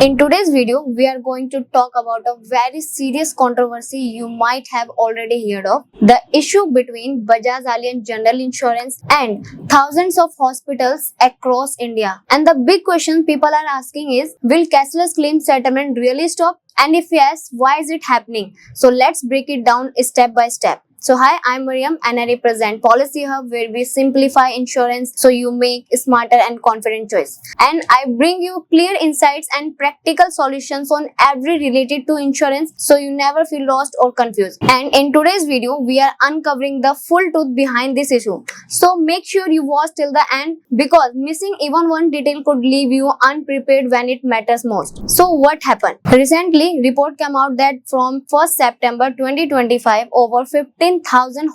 In today's video, we are going to talk about a very serious controversy you might have already heard of. The issue between Bajaj Allianz General Insurance and thousands of hospitals across India. And the big question people are asking is, will cashless claim settlement really stop? And if yes, why is it happening? So let's break it down step by step. So hi, I'm Mariam and I represent Policy Hub, where we simplify insurance so you make smarter and confident choice. And I bring you clear insights and practical solutions on every related to insurance so you never feel lost or confused. And in today's video, we are uncovering the full truth behind this issue. So make sure you watch till the end because missing even one detail could leave you unprepared when it matters most. So what happened? Recently, report came out that from 1st September 2025, over 15,000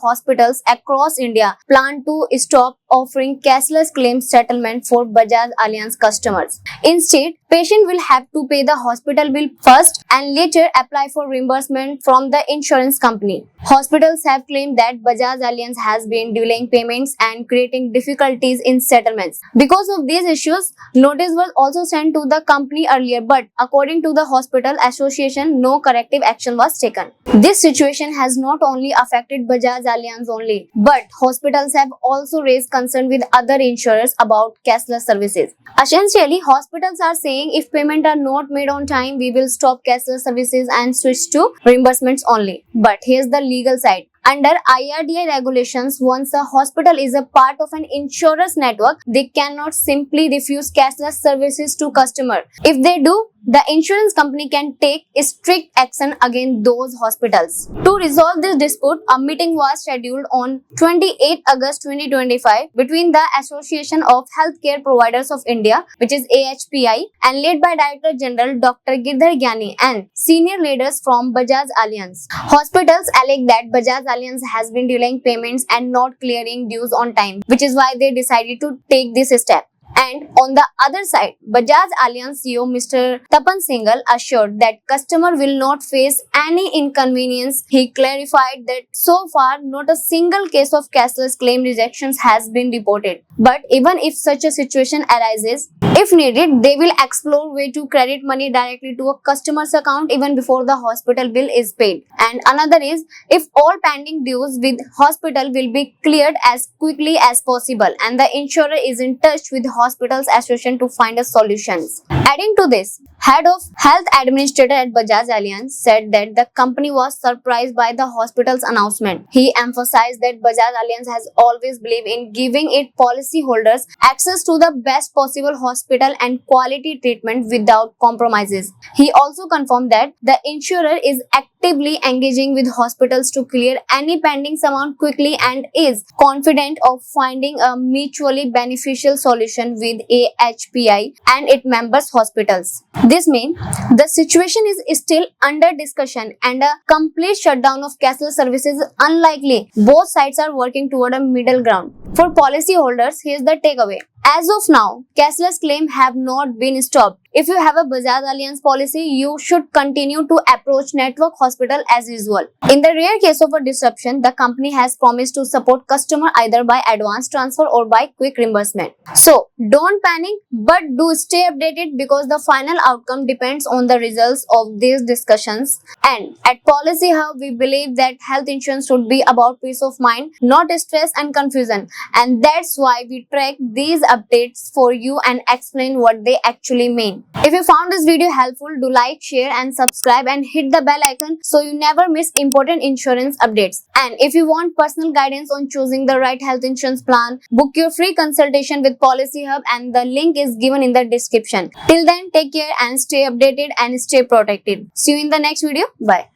hospitals across India plan to stop offering cashless claim settlement for Bajaj Allianz customers. Instead, patient will have to pay the hospital bill first and later apply for reimbursement from the insurance company. Hospitals have claimed that Bajaj Allianz has been delaying payments and creating difficulties in settlements. Because of these issues, notice was also sent to the company earlier, but according to the hospital association, no corrective action was taken. This situation has not only affected Bajaj Allianz only, but hospitals have also raised concern with other insurers about cashless services. Essentially, hospitals are saying if payments are not made on time, we will stop cashless services and switch to reimbursements only. But here's the legal side. Under IRDAI regulations, once a hospital is a part of an insurer's network, they cannot simply refuse cashless services to customers. If they do, the insurance company can take strict action against those hospitals. To resolve this dispute, a meeting was scheduled on 28 August 2025 between the Association of Healthcare Providers of India, which is AHPI, and led by Director General Dr. Girdhar Gyani and senior leaders from Bajaj Allianz. Hospitals allege that Bajaj Allianz has been delaying payments and not clearing dues on time, which is why they decided to take this step. And on the other side, Bajaj Allianz CEO Mr. Tapan Singhal assured that customer will not face any inconvenience. He clarified that so far not a single case of cashless claim rejections has been reported. But even if such a situation arises, if needed, they will explore way to credit money directly to a customer's account even before the hospital bill is paid. And another is, if all pending dues with hospital will be cleared as quickly as possible and the insurer is in touch with hospitals association to find a solutions. Adding to this, head of health administrator at Bajaj Allianz said that the company was surprised by the hospital's announcement. He emphasized that Bajaj Allianz has always believed in giving its policyholders access to the best possible hospital and quality treatment without compromises. He also confirmed that the insurer is actively engaging with hospitals to clear any pending amount quickly and is confident of finding a mutually beneficial solution with AHPI and its members hospitals. This means the situation is still under discussion and a complete shutdown of cashless services is unlikely. Both sides are working toward a middle ground. For policyholders, here's the takeaway. As of now, cashless claims have not been stopped. If you have a Bajaj Allianz policy, you should continue to approach network hospital as usual. In the rare case of a disruption, the company has promised to support customer either by advance transfer or by quick reimbursement. So, don't panic, but do stay updated because the final outcome depends on the results of these discussions. And at Policy Hub, we believe that health insurance should be about peace of mind, not stress and confusion. And that's why we track these updates for you and explain what they actually mean. If you found this video helpful, do like, share and subscribe and hit the bell icon so you never miss important insurance updates. And if you want personal guidance on choosing the right health insurance plan, book your free consultation with Policy Hub and the link is given in the description. Till then, take care and stay updated and stay protected. See you in the next video. Bye.